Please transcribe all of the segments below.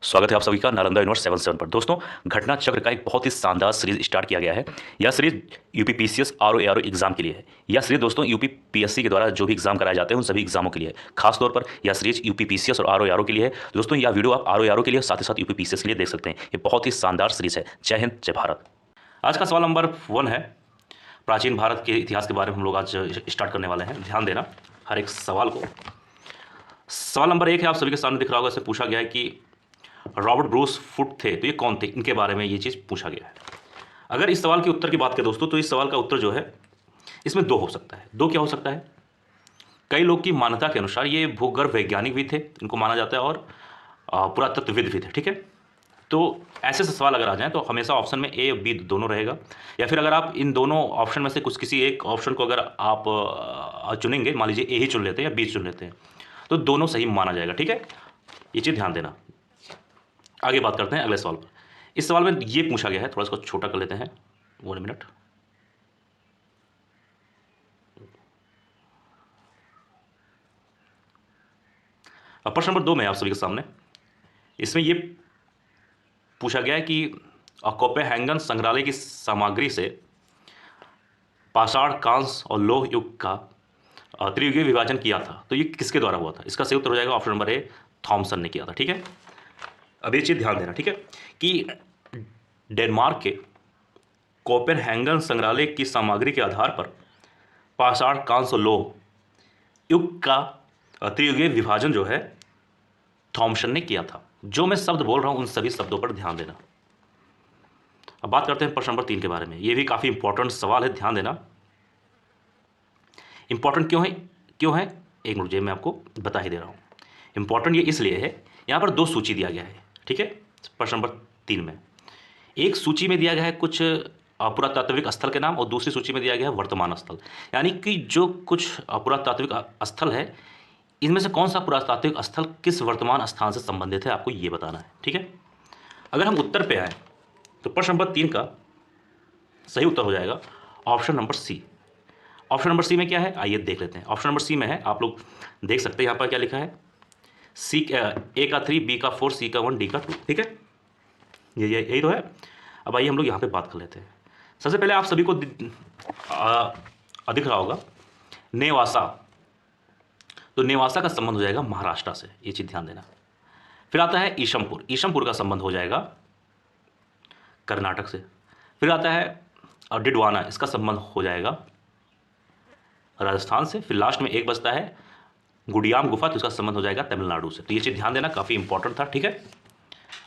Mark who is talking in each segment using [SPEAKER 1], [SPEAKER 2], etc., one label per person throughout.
[SPEAKER 1] स्वागत है आप सभी का नालंदा यूनिवर्स 77 पर। दोस्तों, घटना चक्र का एक बहुत ही शानदार सीरीज स्टार्ट किया गया है। यह सीरीज यूपीपीसीएस आरओ एग्जाम के लिए है। यह सीरीज दोस्तों यूपीपीएससी के द्वारा जो भी एग्जाम कराए जाते हैं उन सभी एग्जामों के लिए है। खासतौर पर यह सीरीज यूपीपीसीएस और आरओ के लिए है। दोस्तों, यह वीडियो आप आरओ के लिए साथ ही साथ यूपीपीसीएस के लिए देख सकते हैं। ये बहुत ही शानदार सीरीज है। जय हिंद, जय भारत। आज का सवाल नंबर 1 है, प्राचीन भारत के इतिहास के बारे में हम लोग आज स्टार्ट करने वाले हैं। ध्यान देना हर एक सवाल को। सवाल नंबर 1 है, आप सभी के सामने दिख रहा होगा। इससे पूछा गया है कि रॉबर्ट ब्रूस फुट थे, तो ये कौन थे, इनके बारे में ये चीज़ पूछा गया है। अगर इस सवाल के उत्तर की बात करें दोस्तों, तो इस सवाल का उत्तर जो है इसमें 2 हो सकता है। 2 क्या हो सकता है? कई लोग की मान्यता के अनुसार ये भूगर्भ वैज्ञानिक भी थे, इनको माना जाता है, और पुरातत्वविद भी थे। ठीक है, तो ऐसे से सवाल अगर आ जाए तो हमेशा ऑप्शन में ए बी दोनों रहेगा, या फिर अगर आप इन दोनों ऑप्शन में से कुछ किसी एक ऑप्शन को अगर आप चुनेंगे, मान लीजिए ए ही चुन लेते हैं या बी चुन लेते हैं, तो दोनों सही माना जाएगा। ठीक है, ये चीज़ ध्यान देना। आगे बात करते हैं अगले सवाल पर। इस सवाल में ये पूछा गया है, थोड़ा इसको छोटा कर लेते हैं, 1 मिनट। अब प्रश्न नंबर 2 में आप सभी के सामने इसमें ये पूछा गया है कि कोपेनहेगन संग्रहालय की सामग्री से पाषाण, कांस्य और लौह युग का त्रियुगीय विभाजन किया था, तो ये किसके द्वारा हुआ था? इसका सही उत्तर हो जाएगा ऑप्शन नंबर ए, थॉमसन ने किया था। ठीक है, अब ये चीज़ ध्यान देना, ठीक है, कि डेनमार्क के कोपेनहेगन संग्रहालय की सामग्री के आधार पर पाषाण, कांस्य और लौह युग का त्रियुगीय विभाजन जो है थॉमसन ने किया था। जो मैं शब्द बोल रहा हूं उन सभी शब्दों पर ध्यान देना। अब बात करते हैं प्रश्न नंबर 3 के बारे में। यह भी काफी इंपॉर्टेंट सवाल है, ध्यान देना। इंपॉर्टेंट क्यों है एक मिनट, मैं आपको बता ही दे रहा हूं। इंपॉर्टेंट ये इसलिए है, यहां पर 2 सूची दिया गया है। ठीक है, प्रश्न नंबर 3 में एक सूची में दिया गया है कुछ पुरातात्विक स्थल के नाम, और दूसरी सूची में दिया गया है वर्तमान स्थल। यानी कि जो कुछ पुरातात्विक स्थल है, इनमें से कौन सा पुरातात्विक स्थल किस वर्तमान स्थान से संबंधित है, आपको ये बताना है। ठीक है, अगर हम उत्तर पे आए तो प्रश्न नंबर 3 का सही उत्तर हो जाएगा option number C. Option number C में क्या है, आइए देख लेते हैं। ऑप्शन नंबर सी में है, आप लोग देख सकते हैं यहाँ पर क्या लिखा है, सी ए का 3, बी का 4, सी का 1, डी का 2। ठीक है, यही तो है। अब आइए हम लोग यहाँ पे बात कर लेते हैं। सबसे पहले आप सभी को दिख रहा होगा नेवासा, तो नेवासा का संबंध हो जाएगा महाराष्ट्र से, ये चीज ध्यान देना। फिर आता है ईशमपुर, ईशमपुर का संबंध हो जाएगा कर्नाटक से। फिर आता है डिडवाना, इसका संबंध हो जाएगा राजस्थान से। फिर लास्ट में एक बचता है गुडियाम गुफा, तो इसका संबंध हो जाएगा तमिलनाडु से। तो ये चीज ध्यान देना, काफी इंपॉर्टेंट था। ठीक है,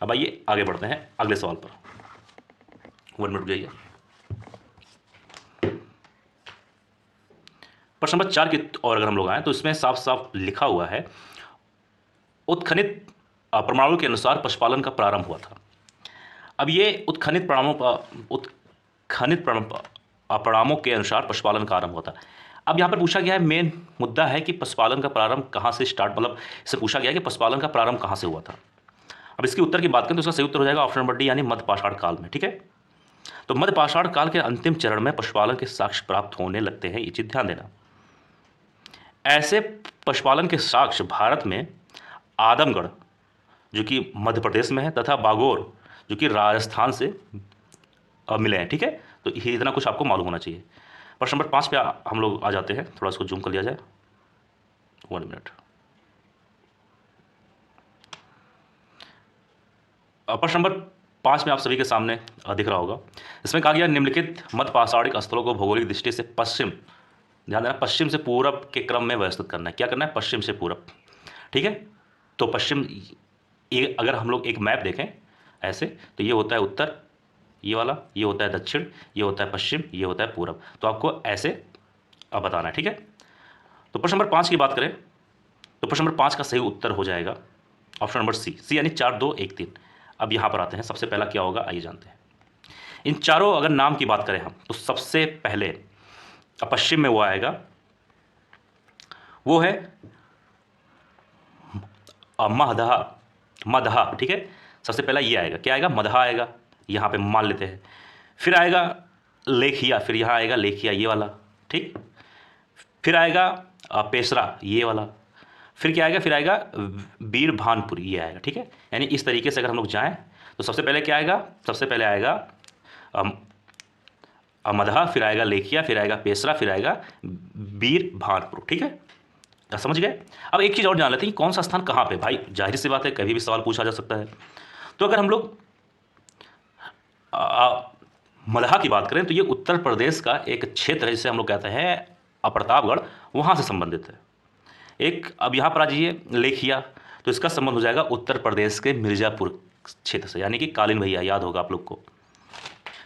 [SPEAKER 1] अब आइए आगे बढ़ते हैं अगले सवाल पर। 1 मिनट जाइए। प्रश्न नंबर 4 की और अगर हम लोग आए तो इसमें साफ साफ लिखा हुआ है, उत्खनित प्रमाणों के अनुसार पशुपालन का प्रारंभ हुआ था। अब ये उत्खनित प्रमाणों के अनुसार पशुपालन का आरंभ हुआ था। अब यहाँ पर पूछा गया है, मेन मुद्दा है कि पशुपालन का प्रारंभ कहाँ से स्टार्ट, मतलब इससे पूछा गया है कि पशुपालन का प्रारंभ कहाँ से हुआ था। अब इसके उत्तर की बात करें तो इसका सही उत्तर हो जाएगा ऑप्शन नंबर डी, यानी मध्यपाषाण काल में। ठीक है, तो मध्यपाषाण काल के अंतिम चरण में पशुपालन के साक्ष्य प्राप्त होने लगते हैं, ये चीज ध्यान देना। ऐसे पशुपालन के साक्ष्य भारत में आदमगढ़, जो कि मध्य प्रदेश में है, तथा बागोर, जो कि राजस्थान से मिले हैं। ठीक है, तो ये इतना कुछ आपको मालूम होना चाहिए। प्रश्न नंबर 5 पे हम लोग आ जाते हैं, थोड़ा इसको जूम कर लिया जाए, 1 मिनट। प्रश्न नंबर 5 में आप सभी के सामने दिख रहा होगा, इसमें कहा गया निम्नलिखित मध्यपाषाणिक स्थलों को भौगोलिक दृष्टि से पश्चिम, ध्यान देना, पश्चिम से पूरब के क्रम में व्यवस्थित करना है। क्या करना है, पश्चिम से पूरब। ठीक है, तो पश्चिम, ये अगर हम लोग एक मैप देखें ऐसे, तो ये होता है उत्तर, ये वाला, ये होता है दक्षिण, ये होता है पश्चिम, ये होता है पूरब। तो आपको ऐसे अब बताना है। ठीक है, तो प्रश्न नंबर 5 की बात करें तो प्रश्न नंबर 5 का सही उत्तर हो जाएगा ऑप्शन नंबर सी, यानी 4, 2, 1, 3। अब यहाँ पर आते हैं, सबसे पहला क्या होगा आइए जानते हैं। इन चारों अगर नाम की बात करें हम, तो सबसे पहले पश्चिम में वो आएगा, वो है मगधा, मगधा। ठीक है, सबसे पहला ये आएगा, क्या आएगा, मगधा आएगा, यहाँ पे मान लेते हैं। फिर आएगा लेखिया, फिर यहाँ आएगा लेखिया, ये वाला। ठीक, फिर आएगा पेशरा, ये वाला। फिर क्या आएगा, फिर आएगा बीरभानपुर, ये आएगा। ठीक है, यानी इस तरीके से अगर हम लोग जाएं तो सबसे पहले क्या आएगा, सबसे पहले आएगा अमदहा, फिर आएगा लेखिया, फिर आएगा पेसरा, फिर आएगा बीरभानपुर। ठीक है, क्या समझ गए। अब एक चीज़ और जान लेते हैं कि कौन सा स्थान कहाँ पे। भाई जाहिर सी बात है, कभी भी सवाल पूछा जा सकता है। तो अगर हम लोग मदहा की बात करें तो ये उत्तर प्रदेश का एक क्षेत्र है जिसे हम लोग कहते हैं प्रतापगढ़, वहाँ से संबंधित है। एक अब यहाँ पर आ जाइए लेखिया, तो इसका संबंध हो जाएगा उत्तर प्रदेश के मिर्ज़ापुर क्षेत्र से, यानी कि कालीन भैया, याद होगा आप लोग को।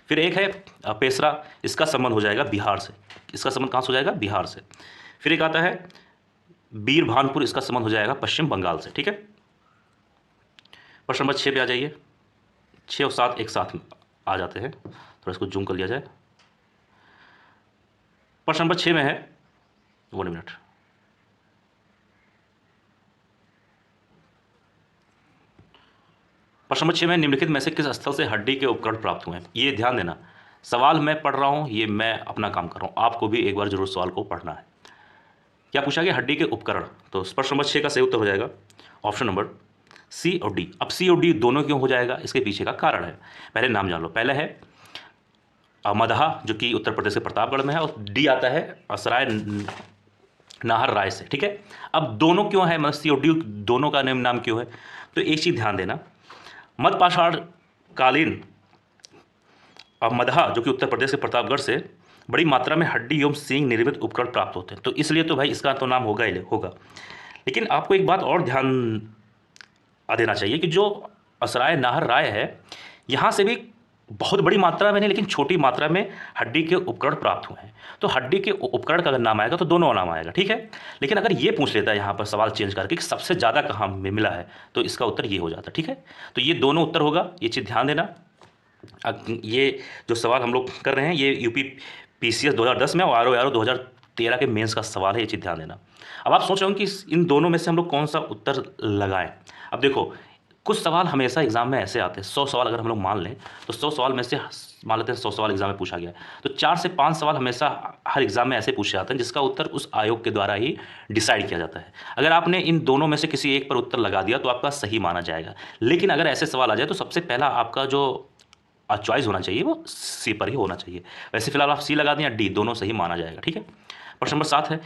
[SPEAKER 1] फिर एक है पेसरा, इसका संबंध हो जाएगा बिहार से। इसका संबंध कहाँ से हो जाएगा, बिहार से। फिर एक आता है बीरभानपुर, इसका संबंध हो जाएगा पश्चिम बंगाल से। ठीक है, प्रश्न नंबर 6 पे आ जाइए। 6 और 7 एक साथ आ जाते हैं, थोड़ा इसको जूम कर लिया जाए। प्रश्न नंबर 6 में है, 1 मिनट, प्रश्न नंबर 6 में निम्नलिखित में से किस स्थल से हड्डी के उपकरण प्राप्त हुए हैं। ये ध्यान देना, सवाल मैं पढ़ रहा हूँ, ये मैं अपना काम कर रहा हूँ, आपको भी एक बार जरूर सवाल को पढ़ना है। क्या पूछा गया, हड्डी के उपकरण। तो प्रश्न नंबर 6 का सही उत्तर हो जाएगा ऑप्शन नंबर सी और डी। अब सी और डी दोनों क्यों हो जाएगा, इसके पीछे का कारण है, पहले नाम जान लो। पहला है मदहा, जो कि उत्तर प्रदेश के प्रतापगढ़ में है, और डी आता है असराय नाहर राय से। ठीक है, अब दोनों क्यों है, मतलब सी और डी दोनों का नाम क्यों है, तो एक चीज़ ध्यान देना, मध्यपाषाण कालीन मदहा जो कि उत्तर प्रदेश के प्रतापगढ़ से बड़ी मात्रा में हड्डी एवं सींग निर्मित उपकरण प्राप्त होते हैं, तो इसलिए तो भाई इसका तो नाम होगा ही होगा। लेकिन आपको एक बात और ध्यान देना चाहिए कि जो असराय नाहर राय है, यहाँ से भी बहुत बड़ी मात्रा में नहीं लेकिन छोटी मात्रा में हड्डी के उपकरण प्राप्त हुए हैं। तो हड्डी के उपकरण का अगर नाम आएगा तो दोनों नाम आएगा। ठीक है, लेकिन अगर ये पूछ लेता है यहाँ पर सवाल चेंज करके कि सबसे ज़्यादा कहाँ में मिला है, तो इसका उत्तर ये हो जाता है। ठीक है, तो ये दोनों उत्तर होगा, ये चीज़ ध्यान देना। ये जो सवाल हम लोग कर रहे हैं ये यूपी पीसीएस 2010 में और आर 2013 के मेंस का सवाल है, ये चीज़ ध्यान देना। अब आप सोच रहे हो कि इन दोनों में से हम लोग कौन सा उत्तर लगाएं। अब देखो, कुछ सवाल हमेशा एग्जाम में ऐसे आते हैं, 100 सवाल अगर हम लोग मान लें तो 100 सवाल में से मान लेते हैं 100 सवाल एग्जाम में पूछा गया है, तो 4 से 5 सवाल हमेशा हर एग्जाम में ऐसे पूछे जाते हैं जिसका उत्तर उस आयोग के द्वारा ही डिसाइड किया जाता है। अगर आपने इन दोनों में से किसी एक पर उत्तर लगा दिया तो आपका सही माना जाएगा। लेकिन अगर ऐसे सवाल आ जाए तो सबसे पहला आपका जो चॉइस होना चाहिए वो सी पर ही होना चाहिए। वैसे फिलहाल आप सी लगा दें या डी, दोनों सही माना जाएगा। ठीक है, प्रश्न नंबर 7 है,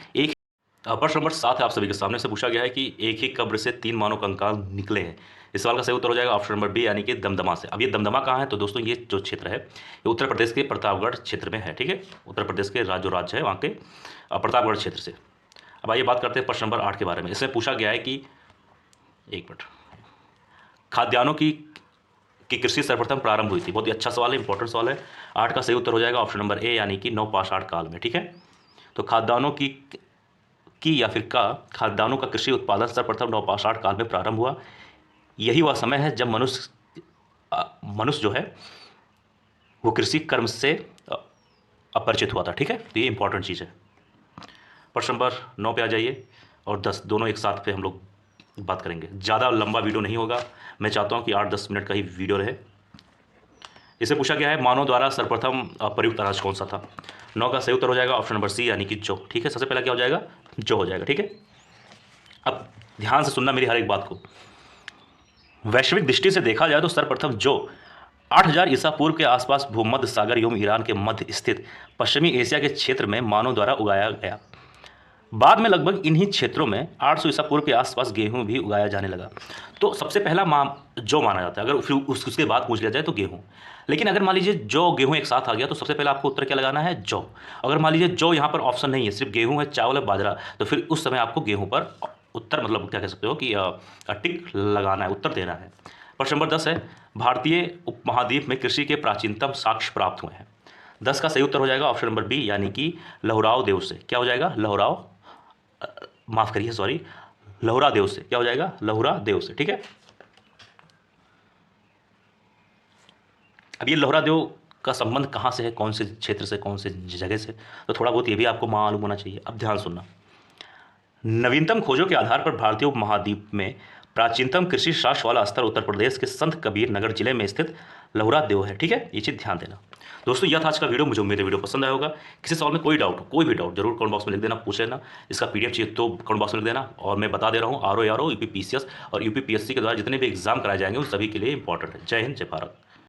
[SPEAKER 1] प्रश्न नंबर 7 है आप सभी के सामने से पूछा गया है कि एक ही कब्र से 3 मानव कंकाल निकले हैं। इस सवाल का सही उत्तर हो जाएगा ऑप्शन नंबर बी, यानी कि दमदमा से। अब ये दमदमा कहाँ है, तो दोस्तों ये जो क्षेत्र है ये उत्तर प्रदेश के प्रतापगढ़ क्षेत्र में है। ठीक है, उत्तर प्रदेश के जो राज्य है वहाँ के प्रतापगढ़ क्षेत्र से। अब आइए बात करते हैं प्रश्न नंबर 8 के बारे में। इसमें पूछा गया है कि एक मिनट, खाद्यान्नों की कृषि सर्वप्रथम प्रारंभ हुई थी। बहुत ही अच्छा सवाल है, इंपॉर्टेंट सवाल है। 8 का सही उत्तर हो जाएगा ऑप्शन नंबर ए, यानी कि नवपाषाण काल में। ठीक है, तो खाद्यान्नों की या फिर खाद्यान्नों का कृषि उत्पादन सर्वप्रथम नवपाषाण काल में प्रारंभ हुआ। यही वह समय है जब मनुष्य जो है वो कृषि कर्म से अपरिचित हुआ था। ठीक है, तो ये इंपॉर्टेंट चीज़ है। प्रश्न नंबर 9 पे आ जाइए, और 10 दोनों एक साथ पे हम लोग बात करेंगे। ज़्यादा लंबा वीडियो नहीं होगा, मैं चाहता हूँ कि 8-10 मिनट का ही वीडियो रहे। इसे पूछा गया है मानव द्वारा सर्वप्रथम प्रयुक्त अनाज कौन सा था। 9 का सही उत्तर हो जाएगा ऑप्शन नंबर सी, यानी कि जौ। ठीक है, सबसे पहला क्या हो जाएगा, जौ हो जाएगा। ठीक है, अब ध्यान से सुनना मेरी हर एक बात को। वैश्विक दृष्टि से देखा जाए तो सर्वप्रथम जौ 8000 ईसा पूर्व के आसपास भूमध्य सागर एवं ईरान के मध्य स्थित पश्चिमी एशिया के क्षेत्र में मानव द्वारा उगाया गया। बाद में लगभग इन्हीं क्षेत्रों में 800 ईसा पूर्व के आसपास गेहूं भी उगाया जाने लगा। तो सबसे पहला जौ माना जाता है, अगर फिर उसके बाद पूछ लिया जाए तो गेहूं। लेकिन अगर मान लीजिए जौ गेहूं एक साथ आ गया तो सबसे पहले आपको उत्तर क्या लगाना है, जौ। अगर मान लीजिए जौ यहाँ पर ऑप्शन नहीं है, सिर्फ गेहूं है, चावल है, बाजरा, तो फिर उस समय आपको गेहूं पर उत्तर मतलब क्या कह सकते हो कि टिक लगाना है, उत्तर देना है। प्रश्न नंबर 10 है, भारतीय उपमहाद्वीप में कृषि के प्राचीनतम साक्ष्य प्राप्त हुए हैं। 10 का सही उत्तर हो जाएगा ऑप्शन नंबर बी, यानी कि लहुराव देव से। क्या हो जाएगा, लहुराव, माफ करिए सॉरी, लहुरा देव से। क्या हो जाएगा, लहुरा देव से। ठीक है, अब ये लहुरा देव का संबंध कहाँ से है, कौन से क्षेत्र से, कौन से जगह से, तो थोड़ा बहुत ये भी आपको मालूम होना चाहिए। अब ध्यान सुनना, नवीनतम खोजों के आधार पर भारतीय उपमहाद्वीप में प्राचीनतम कृषि शास्त्र वाला स्थल उत्तर प्रदेश के संत कबीर नगर जिले में स्थित लहुरा देव है। ठीक है, ये चीज़ ध्यान देना। दोस्तों यह था आज का वीडियो। मुझे उम्मीद है वीडियो पसंद आया होगा। किसी सवाल में कोई डाउट हो, कोई भी डाउट जरूर कमेंट बॉक्स में लिख देना, पूछ लेना। इसका पीडीएफ चाहिए तो कमेंट बॉक्स में लिख देना। और मैं बता दे रहा हूँ, आरओ यूपीपीसीएस और यूपीपीएससी के द्वारा जितने भी एग्जाम कराए जाएंगे उन सभी के लिए इंपॉर्टेंट है। जय हिंद, जय भारत।